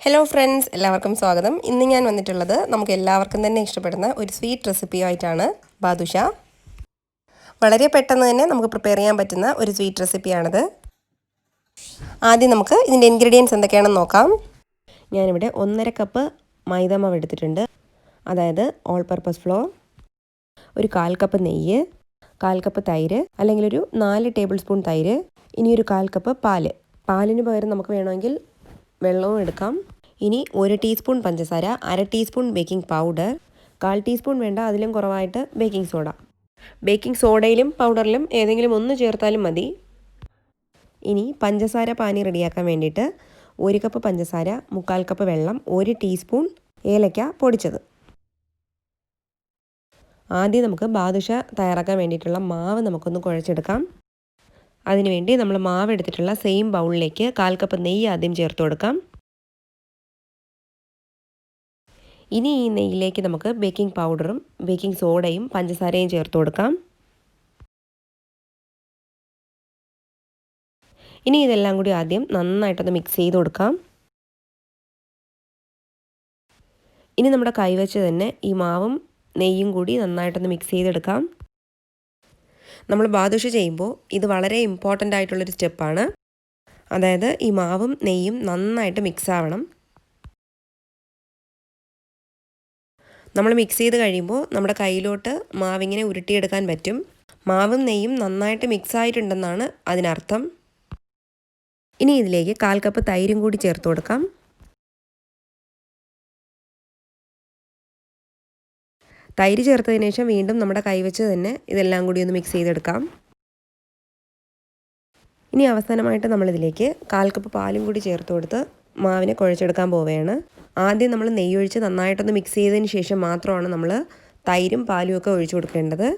Hello friends, എല്ലാവർക്കും സ്വാഗതം. ഇന്ന് ഞാൻ വന്നിട്ടുള്ളത് നമുക്ക് എല്ലാവർക്കും തന്നെ ഇഷ്ടപ്പെടുന്ന ഒരു സ്വീറ്റ് റെസിപ്പിയായിട്ടാണ്. ബാദുഷ വളരെ പെട്ടെന്ന് തന്നെ നമുക്ക് പ്രിപ്പയർ ചെയ്യാൻ പറ്റുന്ന ഒരു സ്വീറ്റ് റെസിപ്പിയാണിത്. ആദ്യം നമുക്ക് ഇതിൻ്റെ ഇൻഗ്രീഡിയൻസ് എന്തൊക്കെയാണെന്ന് നോക്കാം. ഞാനിവിടെ 1.5 കപ്പ് മൈദാമാവ് എടുത്തിട്ടുണ്ട്. അതായത് ഓൾ പർപ്പസ് ഫ്ലോർ, ഒരു 1/4 കപ്പ് നെയ്യ്, 1/4 കപ്പ് തൈര് അല്ലെങ്കിൽ ഒരു 4 ടേബിൾ സ്പൂൺ തൈര്, ഇനി ഒരു 1/4 കപ്പ് പാല്. പാലിന് പകരം നമുക്ക് വേണമെങ്കിൽ വെള്ളവും എടുക്കാം. ഇനി 1 ടീസ്പൂൺ പഞ്ചസാര, 1/2 ടീസ്പൂൺ ബേക്കിംഗ് പൗഡർ, 1/4 ടീസ്പൂൺ വേണ്ട അതിലും കുറവായിട്ട് ബേക്കിംഗ് സോഡ. ബേക്കിംഗ് സോഡയിലും പൗഡറിലും ഏതെങ്കിലും ഒന്ന് ചേർത്താലും മതി. ഇനി പഞ്ചസാര പാനി റെഡിയാക്കാൻ വേണ്ടിയിട്ട് 1 കപ്പ് പഞ്ചസാര, 1/4 കപ്പ് വെള്ളം, 1 ടീസ്പൂൺ ഏലക്ക പൊടിച്ചത്. ആദ്യം നമുക്ക് ബാദുഷ തയ്യാറാക്കാൻ വേണ്ടിയിട്ടുള്ള മാവ് നമുക്കൊന്ന് കുഴച്ചെടുക്കാം. അതിനുവേണ്ടി നമ്മൾ മാവ് എടുത്തിട്ടുള്ള സെയിം ബൗളിലേക്ക് 1/4 കപ്പ് നെയ്യ് ആദ്യം ചേർത്ത് കൊടുക്കാം. ഇനി ഈ നെയ്യിലേക്ക് നമുക്ക് ബേക്കിംഗ് പൗഡറും ബേക്കിംഗ് സോഡയും പഞ്ചസാരയും ചേർത്ത് കൊടുക്കാം. ഇനി ഇതെല്ലാം കൂടി ആദ്യം നന്നായിട്ടൊന്ന് മിക്സ് ചെയ്ത് കൊടുക്കാം. ഇനി നമ്മുടെ കൈവച്ച് തന്നെ ഈ മാവും നെയ്യും കൂടി നന്നായിട്ടൊന്ന് മിക്സ് ചെയ്തെടുക്കാം. നമ്മൾ ബാദുഷ ചെയ്യുമ്പോൾ ഇത് വളരെ ഇമ്പോർട്ടൻ്റ് ആയിട്ടുള്ളൊരു സ്റ്റെപ്പാണ്. അതായത് ഈ മാവും നെയ്യും നന്നായിട്ട് മിക്സ് ആവണം. നമ്മൾ മിക്സ് ചെയ്ത് കഴിയുമ്പോൾ നമ്മുടെ കയ്യിലോട്ട് മാവിങ്ങനെ ഉരുട്ടിയെടുക്കാൻ പറ്റും. മാവും നെയ്യും നന്നായിട്ട് മിക്സ് ആയിട്ടുണ്ടെന്നാണ് അതിനർത്ഥം. ഇനി ഇതിലേക്ക് 1/4 കപ്പ് തൈരും കൂടി ചേർത്ത് കൊടുക്കാം. തൈര് ചേർത്തതിന് ശേഷം വീണ്ടും നമ്മുടെ കൈവച്ച് തന്നെ ഇതെല്ലാം കൂടി ഒന്ന് മിക്സ് ചെയ്തെടുക്കാം. ഇനി അവസാനമായിട്ട് നമ്മളിതിലേക്ക് 1/4 കപ്പ് പാലും കൂടി ചേർത്ത് കൊടുത്ത് മാവിനെ കുഴച്ചെടുക്കാൻ പോവുകയാണ്. ആദ്യം നമ്മൾ നെയ്യ് ഒഴിച്ച് നന്നായിട്ടൊന്ന് മിക്സ് ചെയ്തതിന് ശേഷം മാത്രമാണ് നമ്മൾ തൈരും പാലും ഒക്കെ ഒഴിച്ചു കൊടുക്കേണ്ടത്.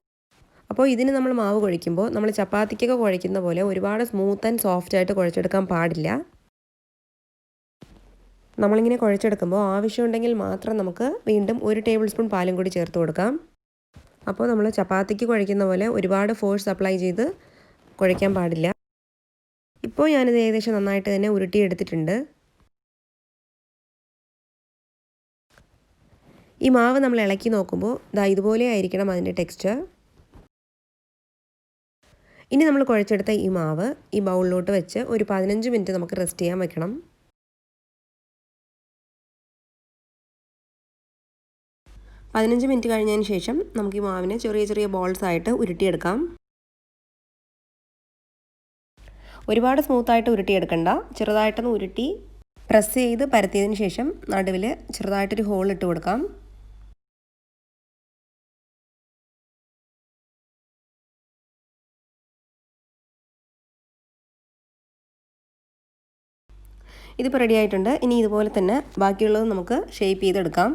അപ്പോൾ ഇതിന് നമ്മൾ മാവ് കുഴയ്ക്കുമ്പോൾ നമ്മൾ ചപ്പാത്തിക്കൊക്കെ കുഴയ്ക്കുന്ന പോലെ ഒരുപാട് സ്മൂത്ത് ആൻഡ് സോഫ്റ്റ് ആയിട്ട് കുഴച്ചെടുക്കാൻ പാടില്ല. നമ്മളിങ്ങനെ കുഴച്ചെടുക്കുമ്പോൾ ആവശ്യമുണ്ടെങ്കിൽ മാത്രം നമുക്ക് വീണ്ടും 1 ടേബിൾ സ്പൂൺ പാലും കൂടി ചേർത്ത് കൊടുക്കാം. അപ്പോൾ നമ്മൾ ചപ്പാത്തിക്ക് കുഴയ്ക്കുന്ന പോലെ ഒരുപാട് ഫോഴ്സ് അപ്ലൈ ചെയ്ത് കുഴയ്ക്കാൻ പാടില്ല. ഇപ്പോൾ ഞാനിത് ഏകദേശം നന്നായിട്ട് തന്നെ ഉരുട്ടിയെടുത്തിട്ടുണ്ട്. ഈ മാവ് നമ്മൾ ഇളക്കി നോക്കുമ്പോൾ ഇതുപോലെ ആയിരിക്കണം അതിൻ്റെ ടെക്സ്ചർ. ഇനി നമ്മൾ കുഴച്ചെടുത്ത ഈ മാവ് ഈ ബൗളിലോട്ട് വെച്ച് ഒരു 15 മിനിറ്റ് നമുക്ക് റെസ്റ്റ് ചെയ്യാൻ വെക്കണം. 15 മിനിറ്റ് കഴിഞ്ഞതിന് ശേഷം നമുക്ക് ഈ മാവിനെ ചെറിയ ചെറിയ ബോൾസ് ആയിട്ട് ഉരുട്ടിയെടുക്കാം. ഒരുപാട് സ്മൂത്തായിട്ട് ഉരുട്ടിയെടുക്കണ്ട, ചെറുതായിട്ടൊന്ന് ഉരുട്ടി പ്രസ് ചെയ്ത് പരത്തിയതിന് ശേഷം നടുവിൽ ചെറുതായിട്ടൊരു ഹോൾ ഇട്ട് കൊടുക്കാം. ഇതിപ്പോൾ റെഡി ആയിട്ടുണ്ട്. ഇനി ഇതുപോലെ തന്നെ ബാക്കിയുള്ളത് നമുക്ക് ഷേപ്പ് ചെയ്തെടുക്കാം.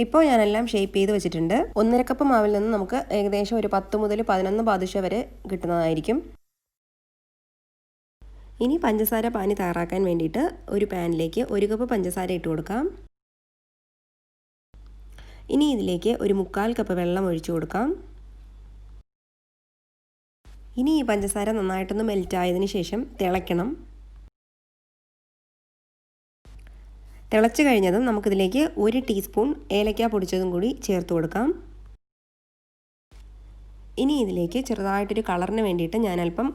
ഇപ്പോൾ ഞാനെല്ലാം ഷേപ്പ് ചെയ്ത് വെച്ചിട്ടുണ്ട്. 1.5 കപ്പ് മാവിൽ നിന്ന് നമുക്ക് ഏകദേശം ഒരു 10 മുതൽ 11 ബാദുഷ വരെ കിട്ടുന്നതായിരിക്കും. ഇനി പഞ്ചസാര പാനി തയ്യാറാക്കാൻ വേണ്ടിയിട്ട് ഒരു പാനിലേക്ക് 1 കപ്പ് പഞ്ചസാര ഇട്ട് കൊടുക്കാം. ഇനി ഇതിലേക്ക് ഒരു 1/4 കപ്പ് വെള്ളം ഒഴിച്ചു കൊടുക്കാം. ഇനി ഈ പഞ്ചസാര നന്നായിട്ടൊന്ന് മെൽറ്റ് ആയതിന് ശേഷം തിളയ്ക്കണം. തിളച്ച് കഴിഞ്ഞതും നമുക്കിതിലേക്ക് 1 ടീസ്പൂൺ ഏലക്ക പൊടിച്ചതും കൂടി ചേർത്ത് കൊടുക്കാം. ഇനി ഇതിലേക്ക് ചെറുതായിട്ടൊരു കളറിന് വേണ്ടിയിട്ട് ഞാൻ അല്പം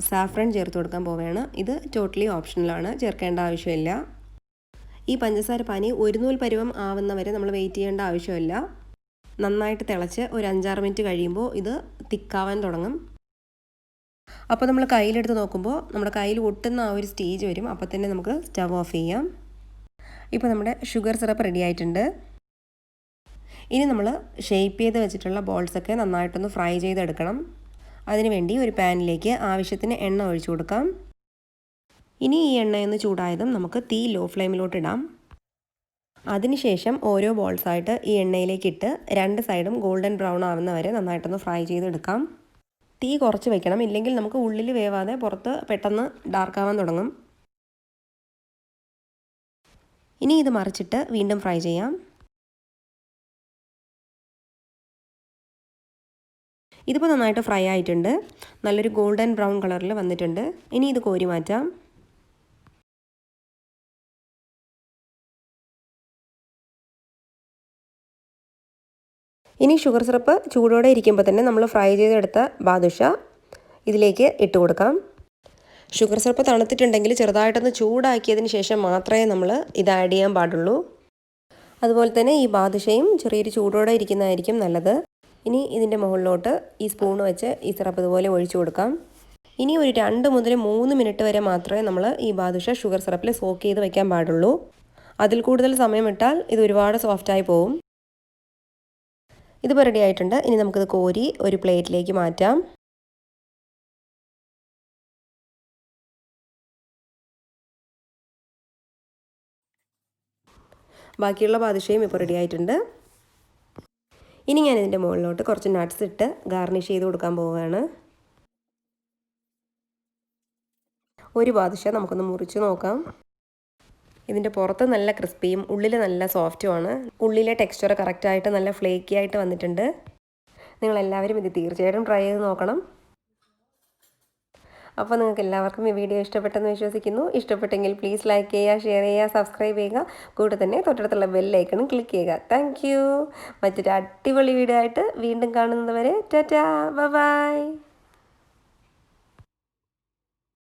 സാഫ്രൺ ചേർത്ത് കൊടുക്കാൻ പോവുകയാണ്. ഇത് ടോട്ടലി ഓപ്ഷണലാണ്, ചേർക്കേണ്ട ആവശ്യമില്ല. ഈ പഞ്ചസാര പാനി ഒരു നൂൽ പരുവം ആവുന്നവരെ നമ്മൾ വെയിറ്റ് ചെയ്യേണ്ട ആവശ്യമില്ല. നന്നായിട്ട് തിളച്ച് ഒരു 5-6 മിനിറ്റ് കഴിയുമ്പോൾ ഇത് തിക്കാവാൻ തുടങ്ങും. അപ്പോൾ നമ്മൾ കയ്യിലെടുത്ത് നോക്കുമ്പോൾ നമ്മുടെ കയ്യിൽ ഒട്ടുന്ന ആ ഒരു സ്റ്റേജ് വരും. അപ്പോൾ തന്നെ നമുക്ക് സ്റ്റവ് ഓഫ് ചെയ്യാം. ഇപ്പോൾ നമ്മുടെ ഷുഗർ സിറപ്പ് റെഡി ആയിട്ടുണ്ട്. ഇനി നമ്മൾ ഷേപ്പ് ചെയ്ത് വെച്ചിട്ടുള്ള ബോൾസൊക്കെ നന്നായിട്ടൊന്ന് ഫ്രൈ ചെയ്തെടുക്കണം. അതിനുവേണ്ടി ഒരു പാനിലേക്ക് ആവശ്യത്തിന് എണ്ണ ഒഴിച്ചു കൊടുക്കാം. ഇനി ഈ എണ്ണയൊന്ന് ചൂടായതും നമുക്ക് തീ ലോ ഫ്ലെയിമിലോട്ട് ഇടാം. അതിനുശേഷം ഓരോ ബോൾസായിട്ട് ഈ എണ്ണയിലേക്കിട്ട് 2 സൈഡും ഗോൾഡൻ ബ്രൗൺ ആവുന്ന വരെ നന്നായിട്ടൊന്ന് ഫ്രൈ ചെയ്തെടുക്കാം. തീ കുറച്ച് വെക്കണം, ഇല്ലെങ്കിൽ നമുക്ക് ഉള്ളിൽ വേവാതെ പുറത്ത് പെട്ടെന്ന് ഡാർക്കാവാൻ തുടങ്ങും. ഇനി ഇത് മറിച്ചിട്ട് വീണ്ടും ഫ്രൈ ചെയ്യാം. ഇതിപ്പോൾ നന്നായിട്ട് ഫ്രൈ ആയിട്ടുണ്ട്. നല്ലൊരു ഗോൾഡൻ ബ്രൗൺ കളറിൽ വന്നിട്ടുണ്ട്. ഇനി ഇത് കോരി മാറ്റാം. ഇനി ഷുഗർ സിറപ്പ് ചൂടോടെ ഇരിക്കുമ്പോൾ തന്നെ നമ്മൾ ഫ്രൈ ചെയ്തെടുത്ത ബാദുഷ ഇതിലേക്ക് ഇട്ട് കൊടുക്കാം. ഷുഗർ സിറപ്പ് തണുത്തിട്ടുണ്ടെങ്കിൽ ചെറുതായിട്ടൊന്ന് ചൂടാക്കിയതിന് ശേഷം മാത്രമേ നമ്മൾ ഇത് ആഡ് ചെയ്യാൻ പാടുള്ളൂ. അതുപോലെ തന്നെ ഈ ബാദുഷയും ചെറിയൊരു ചൂടോടെ ഇരിക്കുന്നതായിരിക്കും നല്ലത്. ഇനി ഇതിൻ്റെ മുകളിലോട്ട് ഈ സ്പൂൺ വെച്ച് ഈ സിറപ്പ് ഇതുപോലെ ഒഴിച്ചു കൊടുക്കാം. ഇനി ഒരു 2 മുതൽ 3 മിനിറ്റ് വരെ മാത്രമേ നമ്മൾ ഈ ബാദുഷ ഷുഗർ സിറപ്പിൽ സോക്ക് ചെയ്ത് വെക്കാൻ പാടുള്ളൂ. അതിൽ കൂടുതൽ സമയം ഇട്ടാൽ ഇത് ഒരുപാട് സോഫ്റ്റായി പോവും. ഇതിപ്പോൾ റെഡി ആയിട്ടുണ്ട്. ഇനി നമുക്കിത് കോരി ഒരു പ്ലേറ്റിലേക്ക് മാറ്റാം. ബാക്കിയുള്ള ബാദുഷയും ഇപ്പോൾ റെഡി ആയിട്ടുണ്ട്. ഇനി ഞാൻ ഇതിൻ്റെ മുകളിലോട്ട് കുറച്ച് നട്ട്സ് ഇട്ട് ഗാർണിഷ് ചെയ്ത് കൊടുക്കാൻ പോവുകയാണ്. ഒരു ബാദുഷ നമുക്കൊന്ന് മുറിച്ച് നോക്കാം. ഇതിൻ്റെ പുറത്ത് നല്ല ക്രിസ്പിയും ഉള്ളിൽ നല്ല സോഫ്റ്റുമാണ്. ഉള്ളിലെ ടെക്സ്ചർ കറക്റ്റായിട്ട് നല്ല ഫ്ലേക്കി ആയിട്ട് വന്നിട്ടുണ്ട്. നിങ്ങളെല്ലാവരും ഇത് തീർച്ചയായിട്ടും ട്രൈ ചെയ്ത് നോക്കണം. അപ്പോൾ നിങ്ങൾക്ക് എല്ലാവർക്കും ഈ വീഡിയോ ഇഷ്ടപ്പെട്ടെന്ന് വിശ്വസിക്കുന്നു. ഇഷ്ടപ്പെട്ടെങ്കിൽ പ്ലീസ് ലൈക്ക് ചെയ്യുക, ഷെയർ ചെയ്യുക, സബ്സ്ക്രൈബ് ചെയ്യുക. കൂടെ തന്നെ തൊട്ടടുത്തുള്ള ബെല്ലൈക്കണും ക്ലിക്ക് ചെയ്യുക. Thank you. മറ്റൊരു അടിപൊളി വീഡിയോ ആയിട്ട് വീണ്ടും കാണുന്നത് വരെ ടാറ്റാ, ബൈ ബൈ.